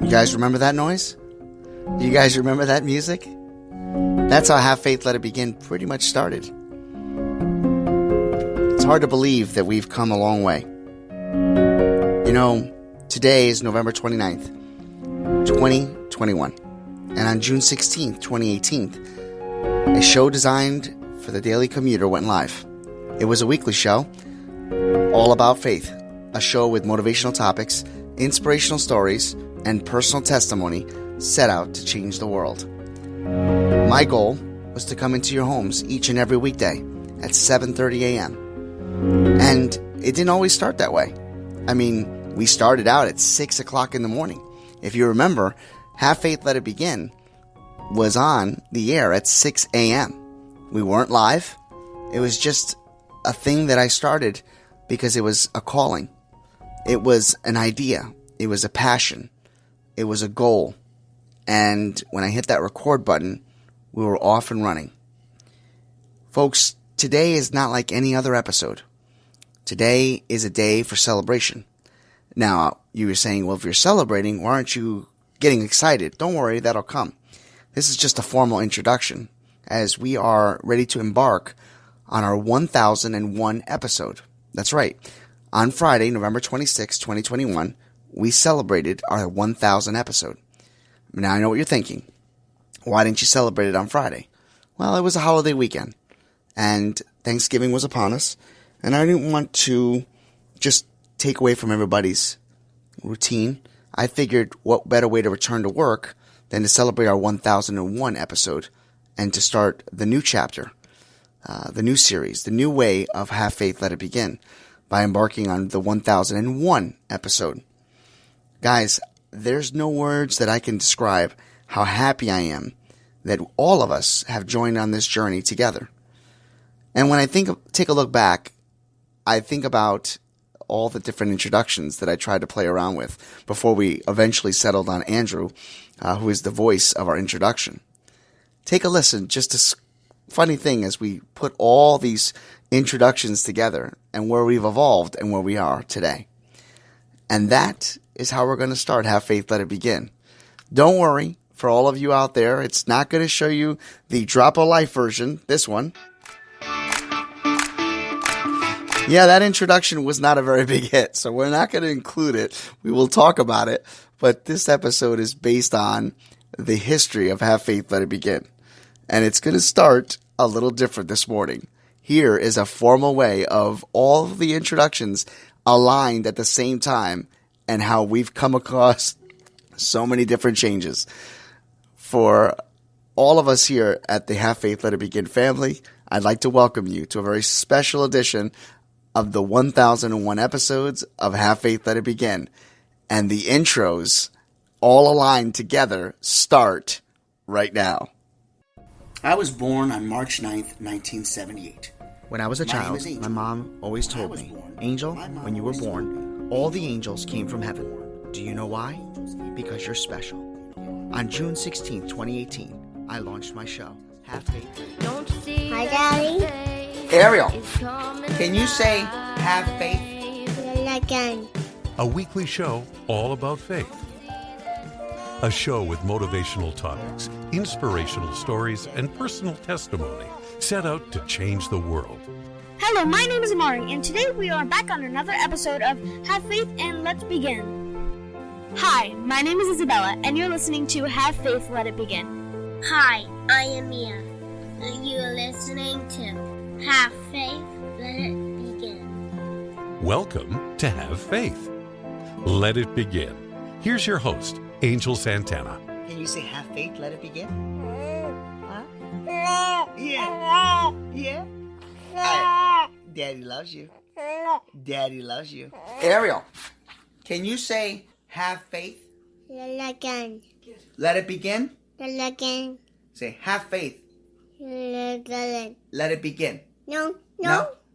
You guys remember that noise? You guys remember that music? That's how Have Faith, Let It Begin pretty much started. It's hard to believe that we've come a long way. You know, today is November 29th, 2021. And on June 16th, 2018, a show designed for the daily commuter went live. It was a weekly show, all about faith. A show with motivational topics, inspirational stories, and personal testimony set out to change the world. My goal was to come into your homes each and every weekday at 7:30 a.m. And it didn't always start that way. I mean, we started out at 6 o'clock in the morning. If you remember, Have Faith, Let It Begin was on the air at 6 a.m. We weren't live. It was just a thing that I started because it was a calling. It was an idea. It was a passion. It was a goal. And when I hit that record button, we were off and running. Folks, today is not like any other episode. Today is a day for celebration. Now, you were saying, well, if you're celebrating, why aren't you getting excited? Don't worry, that'll come. This is just a formal introduction, as we are ready to embark on our 1001 episode. That's right. On Friday, November 26, 2021, we celebrated our 1000 episode. Now, I know what you're thinking. Why didn't you celebrate it on Friday? Well, it was a holiday weekend, and Thanksgiving was upon us, and I didn't want to just take away from everybody's routine. I figured what better way to return to work than to celebrate our 1001 episode and to start the new chapter, the new series, the new way of Have Faith, Let It Begin, by embarking on the 1001 episode. Guys, there's no words that I can describe how happy I am that all of us have joined on this journey together. And when I take a look back, I think about all the different introductions that I tried to play around with before we eventually settled on Andrew, who is the voice of our introduction. Take a listen, just a funny thing as we put all these introductions together and where we've evolved and where we are today. And that is how we're going to start Have Faith, Let It Begin. Don't worry, for all of you out there, it's not going to show you the Drop of Life version, this one. Yeah, that introduction was not a very big hit, so we're not going to include it. We will talk about it, but this episode is based on the history of Have Faith, Let It Begin. And it's going to start a little different this morning. Here is a formal way of all of the introductions aligned at the same time and how we've come across so many different changes. For all of us here at the Have Faith, Let It Begin family, I'd like to welcome you to a very special edition of the 1001 episodes of Have Faith, Let It Begin. And the intros, all aligned together, start right now. I was born on March 9th, 1978. When I was a child, my mom always told me, Angel, when you were born, all the angels came from heaven. Do you know why? Because you're special. On June 16th, 2018, I launched my show, Have Faith. Hi, Daddy. Ariel, can you say Have Faith? Again. A weekly show all about faith. A show with motivational topics, inspirational stories, and personal testimony set out to change the world. Hello, my name is Amari, and today we are back on another episode of Have Faith and Let's Begin. Hi, my name is Isabella, and you're listening to Have Faith, Let It Begin. Hi, I am Mia. And you are listening to Have Faith, Let It Begin. Welcome to Have Faith. Let it begin. Here's your host, Angel Santana. Can you say Have Faith, Let It Begin? Huh? Yeah. Yeah? Daddy loves you. Daddy loves you. Ariel, can you say Have Faith? Again. Let it begin? Again. Say Have Faith. Again. Let it begin. No.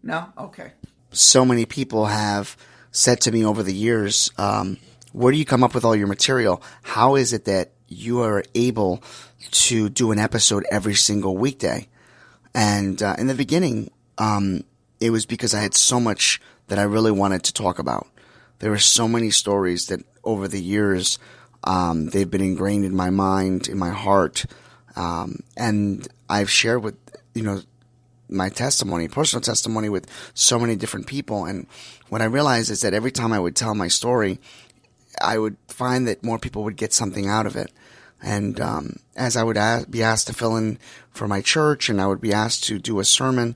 No? Okay. So many people have said to me over the years, where do you come up with all your material? How is it that you are able to do an episode every single weekday? And in the beginning, it was because I had so much that I really wanted to talk about. There were so many stories that over the years They've been ingrained in my mind, in my heart. And I've shared with, my testimony, personal testimony with so many different people. And what I realized is that every time I would tell my story, I would find that more people would get something out of it. And as I would be asked to fill in for my church, and I would be asked to do a sermon,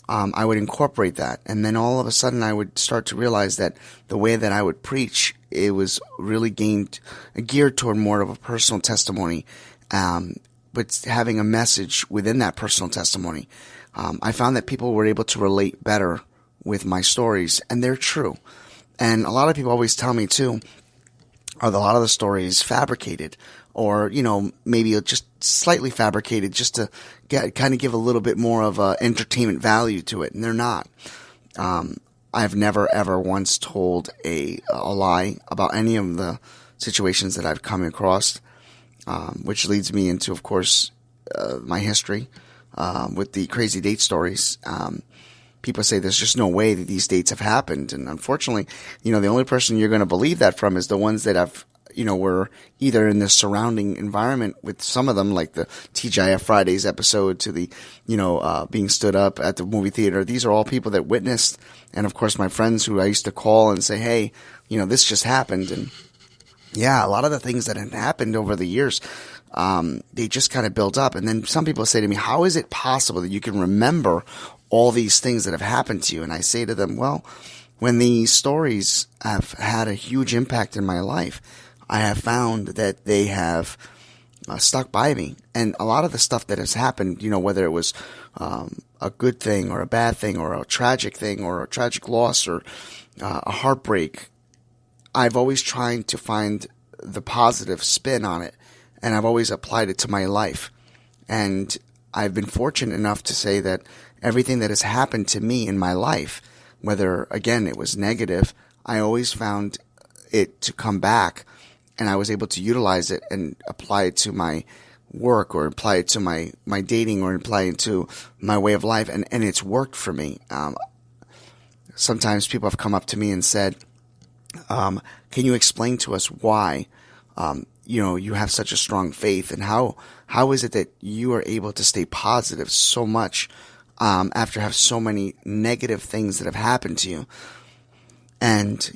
I would incorporate that. And then all of a sudden I would start to realize that the way that I would preach, it was really geared toward more of a personal testimony, but having a message within that personal testimony. I found that people were able to relate better with my stories, and they're true. And a lot of people always tell me too, are a lot of the stories fabricated, or, maybe just slightly fabricated just to give a little bit more of a entertainment value to it. And they're not. I've never ever once told a lie about any of the situations that I've come across, which leads me into, of course, my history, with the crazy date stories. People say there's just no way that these dates have happened. And unfortunately, the only person you're going to believe that from is the ones that have, were either in the surrounding environment with some of them, like the TGIF Fridays episode to the, being stood up at the movie theater. These are all people that witnessed. And of course, my friends who I used to call and say, hey, this just happened. And yeah, a lot of the things that had happened over the years, they just kind of built up. And then some people say to me, how is it possible that you can remember all these things that have happened to you? And I say to them, well, when these stories have had a huge impact in my life, I have found that they have stuck by me. And a lot of the stuff that has happened, whether it was a good thing or a bad thing or a tragic thing or a tragic loss or a heartbreak, I've always tried to find the positive spin on it, and I've always applied it to my life. And I've been fortunate enough to say that everything that has happened to me in my life, whether, again, it was negative, I always found it to come back, and I was able to utilize it and apply it to my work, or apply it to my dating, or apply it to my way of life, and it's worked for me. Sometimes people have come up to me and said, can you explain to us why, you have such a strong faith, and how is it that you are able to stay positive so much after have so many negative things that have happened to you? And,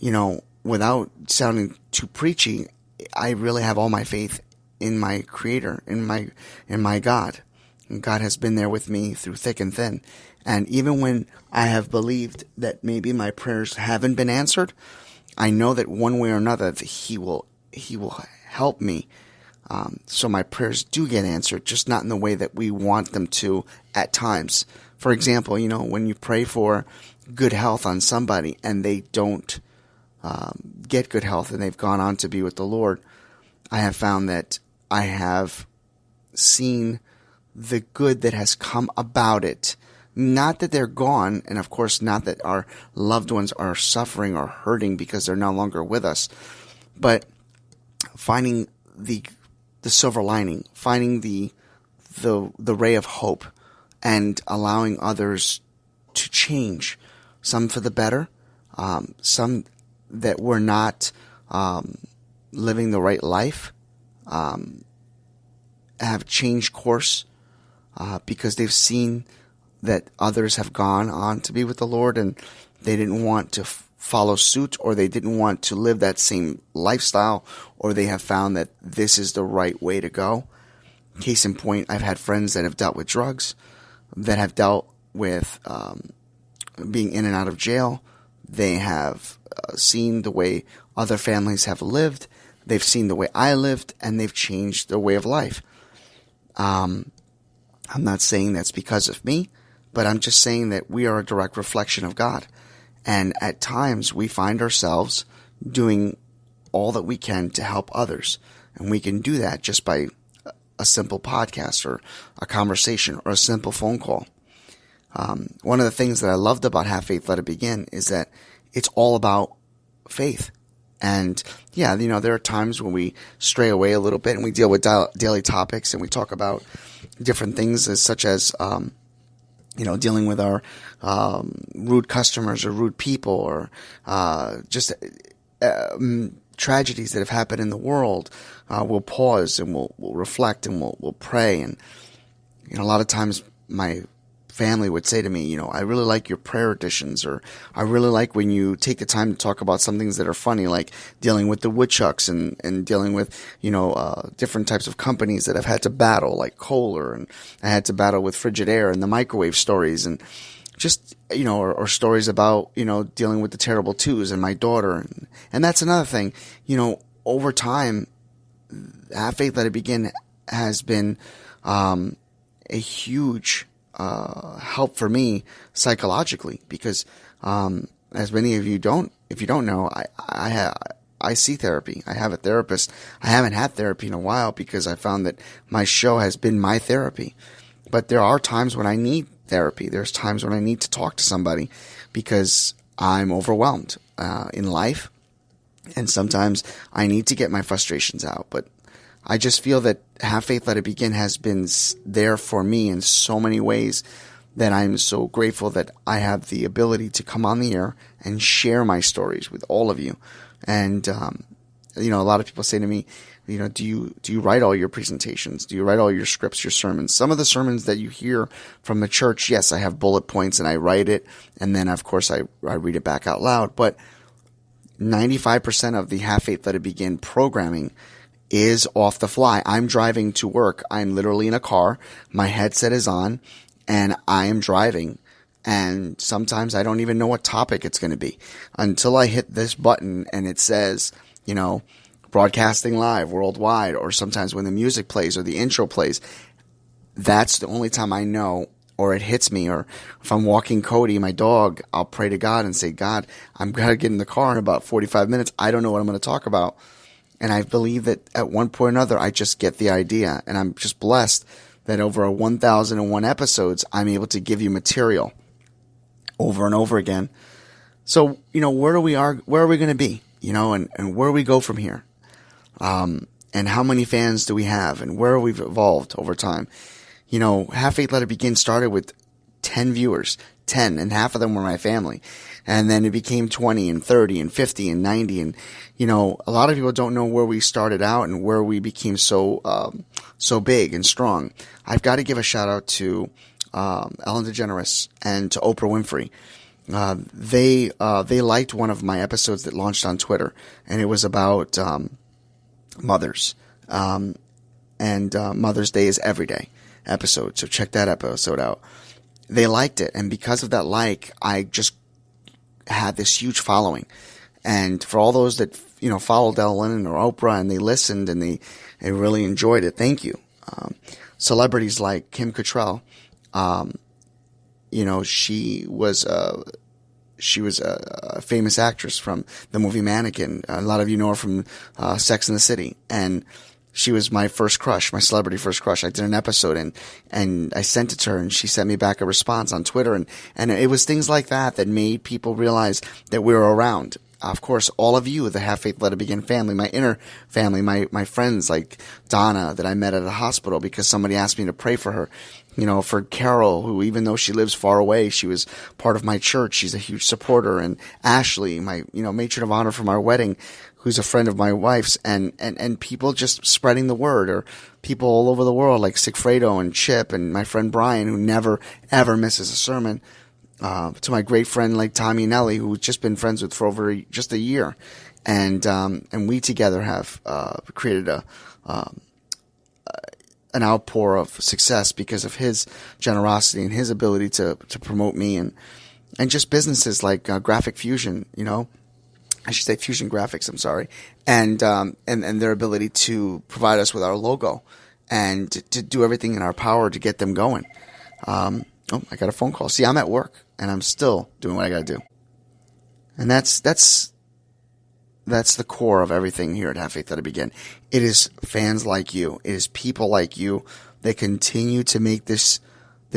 without sounding too preachy, I really have all my faith in my Creator, in my God. And God has been there with me through thick and thin. And even when I have believed that maybe my prayers haven't been answered, I know that one way or another that He will help me. So my prayers do get answered, just not in the way that we want them to at times. For example, when you pray for good health on somebody and they don't get good health and they've gone on to be with the Lord, I have found that I have seen the good that has come about it. Not that they're gone, and of course not that our loved ones are suffering or hurting because they're no longer with us, but finding the silver lining, finding the ray of hope, and allowing others to change, some for the better, some that were not living the right life, have changed course because they've seen that others have gone on to be with the Lord, and they didn't want to follow suit, or they didn't want to live that same lifestyle, or they have found that this is the right way to go. Case in point, I've had friends that have dealt with drugs, that have dealt with being in and out of jail. They have seen the way other families have lived. They've seen the way I lived, and they've changed their way of life. I'm not saying that's because of me, but I'm just saying that we are a direct reflection of God. And at times we find ourselves doing all that we can to help others. And we can do that just by a simple podcast or a conversation or a simple phone call. One of the things that I loved about Have Faith, Let It Begin is that it's all about faith. And yeah, there are times when we stray away a little bit and we deal with daily topics, and we talk about different things such as, dealing with our rude customers or rude people, or just tragedies that have happened in the world, we'll pause and we'll reflect and we'll pray. And a lot of times my family would say to me, I really like your prayer editions, or I really like when you take the time to talk about some things that are funny, like dealing with the woodchucks and dealing with, different types of companies that have had to battle, like Kohler, and I had to battle with Frigidaire and the microwave stories, and just, or stories about, dealing with the terrible twos and my daughter. And that's another thing, over time, Have Faith, Let It Begin has been a huge help for me psychologically, because as many of you if you don't know, I see therapy. I have a therapist. I haven't had therapy in a while because I found that my show has been my therapy. But there are times when I need therapy. There's times when I need to talk to somebody because I'm overwhelmed in life, and sometimes I need to get my frustrations out. But I just feel that Have Faith, Let It Begin has been there for me in so many ways that I'm so grateful that I have the ability to come on the air and share my stories with all of you. And, a lot of people say to me, do you write all your presentations? Do you write all your scripts, your sermons? Some of the sermons that you hear from the church, yes, I have bullet points and I write it. And then, of course, I read it back out loud. But 95% of the Have Faith, Let It Begin programming is off the fly. I'm driving to work. I'm literally in a car. My headset is on and I am driving. And sometimes I don't even know what topic it's going to be until I hit this button and it says, broadcasting live worldwide, or sometimes when the music plays or the intro plays. That's the only time I know, or it hits me. Or if I'm walking Cody, my dog, I'll pray to God and say, God, I'm going to get in the car in about 45 minutes. I don't know what I'm going to talk about. And I believe that at one point or another, I just get the idea. And I'm just blessed that over 1,001 episodes, I'm able to give you material over and over again. So, where are we going to be, and where we go from here? And how many fans do we have, and where we've evolved over time? Have Faith, Let It Begin started with 10 viewers, 10, and half of them were my family. And then it became 20 and 30 and 50 and 90. And, a lot of people don't know where we started out and where we became so big and strong. I've got to give a shout out to, Ellen DeGeneres and to Oprah Winfrey. They liked one of my episodes that launched on Twitter, and it was about, mothers. And Mother's Day is Every Day episode. So check that episode out. They liked it. And because of that I just had this huge following. And for all those that, followed Ellen or Oprah and they listened and they really enjoyed it, thank you. Celebrities like Kim Cattrall, she was a famous actress from the movie Mannequin. A lot of you know her from Sex and the City. And she was my first crush, my celebrity first crush. I did an episode and I sent it to her and she sent me back a response on Twitter. And it was things like that made people realize that we were around. Of course, all of you, the Have Faith, Let It Begin family, my inner family, my friends like Donna that I met at a hospital because somebody asked me to pray for her. For Carol, who even though she lives far away, she was part of my church. She's a huge supporter. And Ashley, my, matron of honor from our wedding, who's a friend of my wife's, and people just spreading the word, or people all over the world like Sigfredo and Chip and my friend Brian, who never ever misses a sermon. To my great friend like Tommy Eanelli, who we've just been friends with for over just a year. And we together have, created an outpour of success because of his generosity and his ability to promote me and just businesses like, Graphic Fusion, I should say Fusion Graphics, I'm sorry. And their ability to provide us with our logo and to do everything in our power to get them going. I got a phone call. See, I'm at work and I'm still doing what I got to do. And that's the core of everything here at Have Faith, Let It Begin. It is fans like you. It is people like you that continue to make this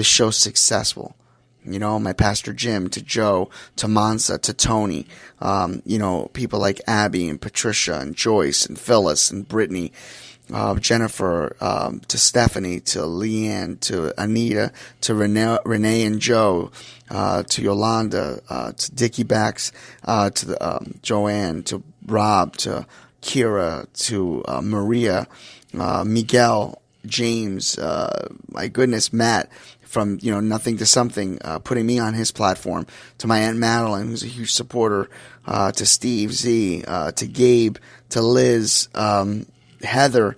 show successful. My pastor Jim, to Joe, to Mansa, to Tony, people like Abby and Patricia and Joyce and Phyllis and Brittany, Jennifer, to Stephanie, to Leanne, to Anita, to Renee and Joe, to Yolanda, to Dickie Bax, to Joanne, to Rob, to Kira to Maria, Miguel, James, my goodness, Matt, from nothing to something, putting me on his platform, to my Aunt Madeline, who's a huge supporter, to Steve Z, to Gabe, to Liz, Heather.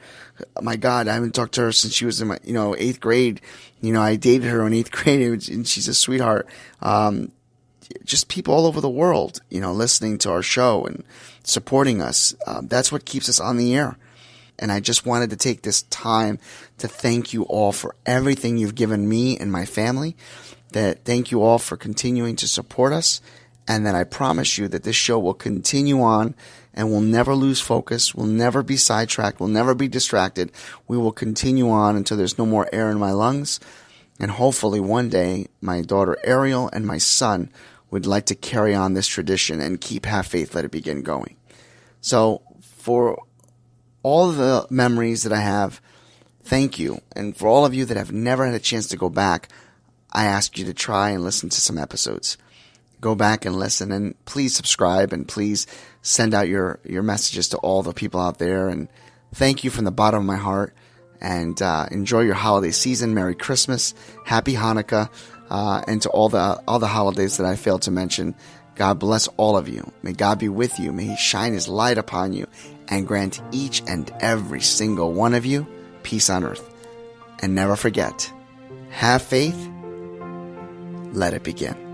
My God, I haven't talked to her since she was in my 8th grade. I dated her in 8th grade, and she's a sweetheart. Just people all over the world, listening to our show and supporting us. That's what keeps us on the air. And I just wanted to take this time to thank you all for everything you've given me and my family. Thank you all for continuing to support us. And that I promise you that this show will continue on and we'll never lose focus. We'll never be sidetracked. We'll never be distracted. We will continue on until there's no more air in my lungs. And hopefully one day my daughter Ariel and my son would like to carry on this tradition and keep Have Faith, Let It Begin going. So for all the memories that I have, thank you. And for all of you that have never had a chance to go back, I ask you to try and listen to some episodes. Go back and listen, and please subscribe, and please send out your messages to all the people out there. And thank you from the bottom of my heart. And enjoy your holiday season. Merry Christmas, Happy Hanukkah, and to all the holidays that I failed to mention. God bless all of you. May God be with you. May He shine His light upon you and grant each and every single one of you peace on earth. And never forget, have faith, let it begin.